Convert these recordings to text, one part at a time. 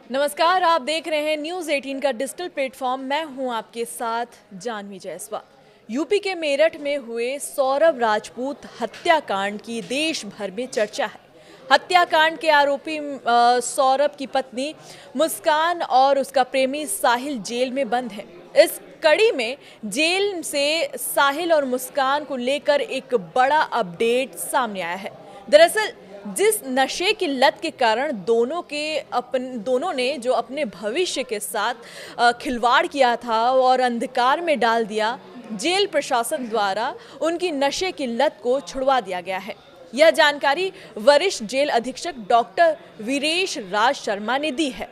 नमस्कार, आप देख रहे हैं न्यूज़ 18 का डिजिटल प्लेटफॉर्म। मैं हूं आपके साथ जानवी जायसवाल। यूपी के मेरठ में हुए सौरभ राजपूत हत्याकांड की देश भर में चर्चा है। हत्याकांड के आरोपी सौरभ की पत्नी मुस्कान और उसका प्रेमी साहिल जेल में बंद है। इस कड़ी में जेल से साहिल और मुस्कान को लेकर एक बड़ा अपडेट सामने आया है। दरअसल जिस नशे की लत के कारण दोनों ने जो अपने भविष्य के साथ खिलवाड़ किया था और अंधकार में डाल दिया, जेल प्रशासन द्वारा उनकी नशे की लत को छुड़वा दिया गया है। यह जानकारी वरिष्ठ जेल अधीक्षक डॉक्टर वीरेश राज शर्मा ने दी है।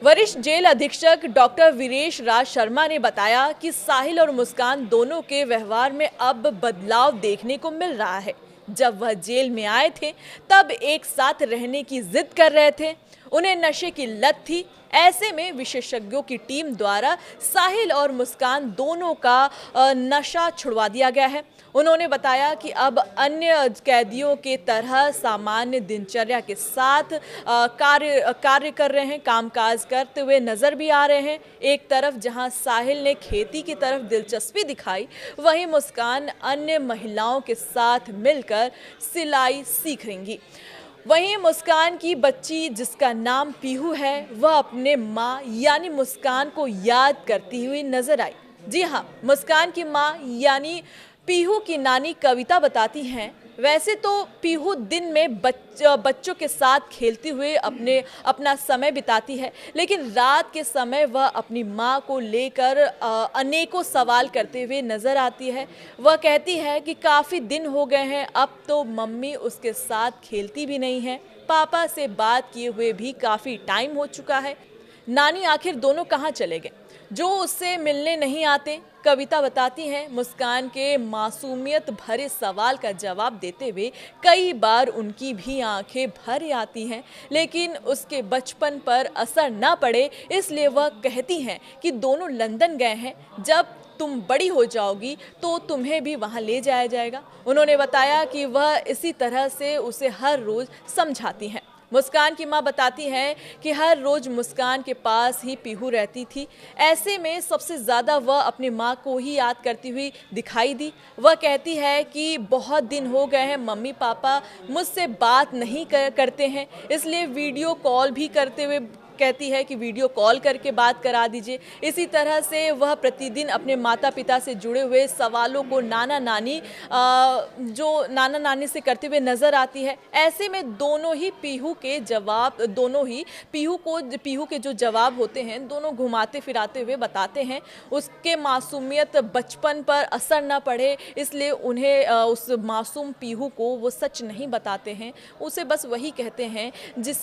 वरिष्ठ जेल अधीक्षक डॉक्टर वीरेश राज शर्मा ने बताया कि साहिल और मुस्कान दोनों के व्यवहार में अब बदलाव देखने को मिल रहा है। जब वह जेल में आए थे तब एक साथ रहने की जिद कर रहे थे, उन्हें नशे की लत थी। ऐसे में विशेषज्ञों की टीम द्वारा साहिल और मुस्कान दोनों का नशा छुड़वा दिया गया है। उन्होंने बताया कि अब अन्य कैदियों के तरह सामान्य दिनचर्या के साथ कार्य कर रहे हैं, कामकाज करते हुए नजर भी आ रहे हैं। एक तरफ जहां साहिल ने खेती की तरफ दिलचस्पी दिखाई, वहीं मुस्कान अन्य महिलाओं के साथ मिलकर सिलाई सीख रही। वहीं मुस्कान की बच्ची जिसका नाम पीहू है, वह अपने माँ यानी मुस्कान को याद करती हुई नजर आई। जी हाँ, मुस्कान की माँ यानी पीहू की नानी कविता बताती हैं, वैसे तो पीहू दिन में बच्चों के साथ खेलती हुए अपना समय बिताती है, लेकिन रात के समय वह अपनी माँ को लेकर अनेकों सवाल करते हुए नजर आती है। वह कहती है कि काफ़ी दिन हो गए हैं, अब तो मम्मी उसके साथ खेलती भी नहीं है, पापा से बात किए हुए भी काफ़ी टाइम हो चुका है। नानी आखिर दोनों कहाँ चले गए जो उससे मिलने नहीं आते। कविता बताती हैं, मुस्कान के मासूमियत भरे सवाल का जवाब देते हुए कई बार उनकी भी आंखें भर आती हैं, लेकिन उसके बचपन पर असर न पड़े इसलिए वह कहती हैं कि दोनों लंदन गए हैं, जब तुम बड़ी हो जाओगी तो तुम्हें भी वहां ले जाया जाएगा। उन्होंने बताया कि वह इसी तरह से उसे हर रोज समझाती हैं। मुस्कान की मां बताती हैं कि हर रोज मुस्कान के पास ही पीहू रहती थी। ऐसे में सबसे ज़्यादा वह अपनी मां को ही याद करती हुई दिखाई दी। वह कहती है कि बहुत दिन हो गए हैं, मम्मी पापा मुझसे बात नहीं करते हैं, इसलिए वीडियो कॉल भी करते हुए कहती है कि वीडियो कॉल करके बात करा दीजिए। इसी तरह से वह प्रतिदिन अपने माता पिता से जुड़े हुए सवालों को नाना नानी से करते हुए नजर आती है। ऐसे में दोनों ही पीहू के जो जवाब होते हैं, दोनों घुमाते फिराते हुए बताते हैं उसके मासूमियत बचपन पर असर न पड़े, इसलिए उन्हें उस मासूम पीहू को वो सच नहीं बताते हैं, उसे बस वही कहते हैं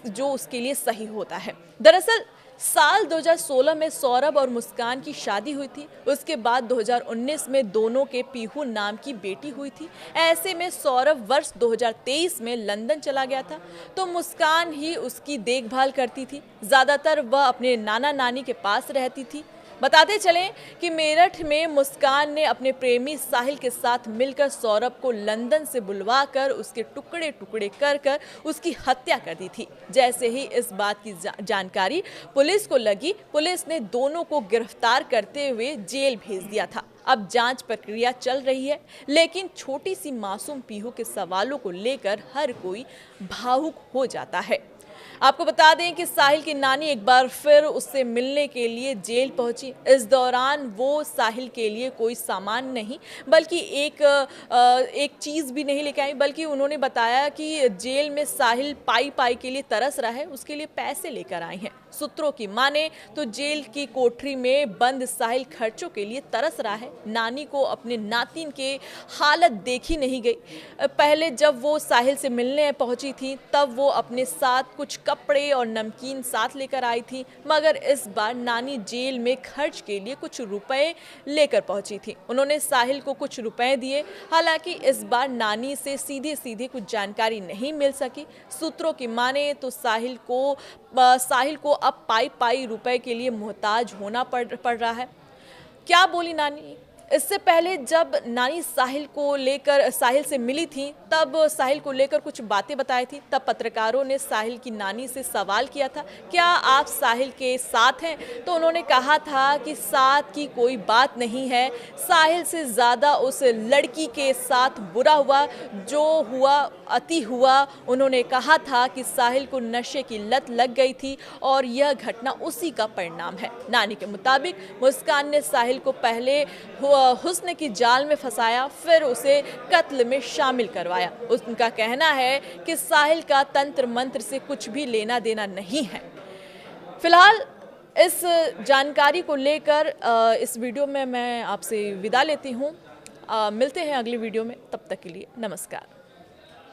जो उसके लिए सही होता है। दरअसल साल 2016 में सौरभ और मुस्कान की शादी हुई थी। उसके बाद 2019 में दोनों के पीहू नाम की बेटी हुई थी। ऐसे में सौरभ वर्ष 2023 में लंदन चला गया था, तो मुस्कान ही उसकी देखभाल करती थी। ज़्यादातर वह अपने नाना नानी के पास रहती थी। बताते चलें कि मेरठ में मुस्कान ने अपने प्रेमी साहिल के साथ मिलकर सौरभ को लंदन से बुलवाकर उसके टुकड़े टुकड़े कर उसकी हत्या कर दी थी। जैसे ही इस बात की जानकारी पुलिस को लगी, पुलिस ने दोनों को गिरफ्तार करते हुए जेल भेज दिया था। अब जांच प्रक्रिया चल रही है, लेकिन छोटी सी मासूम पीहू के सवालों को लेकर हर कोई भावुक हो जाता है। आपको बता दें कि साहिल की नानी एक बार फिर उससे मिलने के लिए जेल पहुंची। इस दौरान वो साहिल के लिए कोई सामान नहीं, बल्कि एक चीज़ भी नहीं लेके आई, बल्कि उन्होंने बताया कि जेल में साहिल पाई के लिए तरस रहा है, उसके लिए पैसे लेकर आए हैं। सूत्रों की माने तो जेल की कोठरी में बंद साहिल खर्चों के लिए तरस रहा है। नानी को अपने नातिन के हालत देखी नहीं गई। पहले जब वो साहिल से मिलने पहुंची थी तब वो अपने साथ कुछ कपड़े और नमकीन साथ लेकर आई थी, मगर इस बार नानी जेल में खर्च के लिए कुछ रुपए लेकर पहुंची थी। उन्होंने साहिल को कुछ रुपए दिए। हालांकि इस बार नानी से सीधे कुछ जानकारी नहीं मिल सकी। सूत्रों की माने तो साहिल को अब पाई रुपए के लिए मोहताज होना पड़ रहा है। क्या बोली नानी, इससे पहले जब नानी साहिल से मिली थी, तब साहिल को लेकर कुछ बातें बताई थी। तब पत्रकारों ने साहिल की नानी से सवाल किया था, क्या आप साहिल के साथ हैं? तो उन्होंने कहा था कि साथ की कोई बात नहीं है, साहिल से ज़्यादा उस लड़की के साथ बुरा हुआ, जो हुआ अति हुआ। उन्होंने कहा था कि साहिल को नशे की लत लग गई थी और यह घटना उसी का परिणाम है। नानी के मुताबिक मुस्कान ने साहिल को पहले हुस्न की जाल में फंसाया, फिर उसे कत्ल में शामिल करवाया। उनका कहना है कि साहिल का तंत्र मंत्र से कुछ भी लेना देना नहीं है। फिलहाल इस जानकारी को लेकर इस वीडियो में मैं आपसे विदा लेती हूँ। मिलते हैं अगली वीडियो में, तब तक के लिए नमस्कार।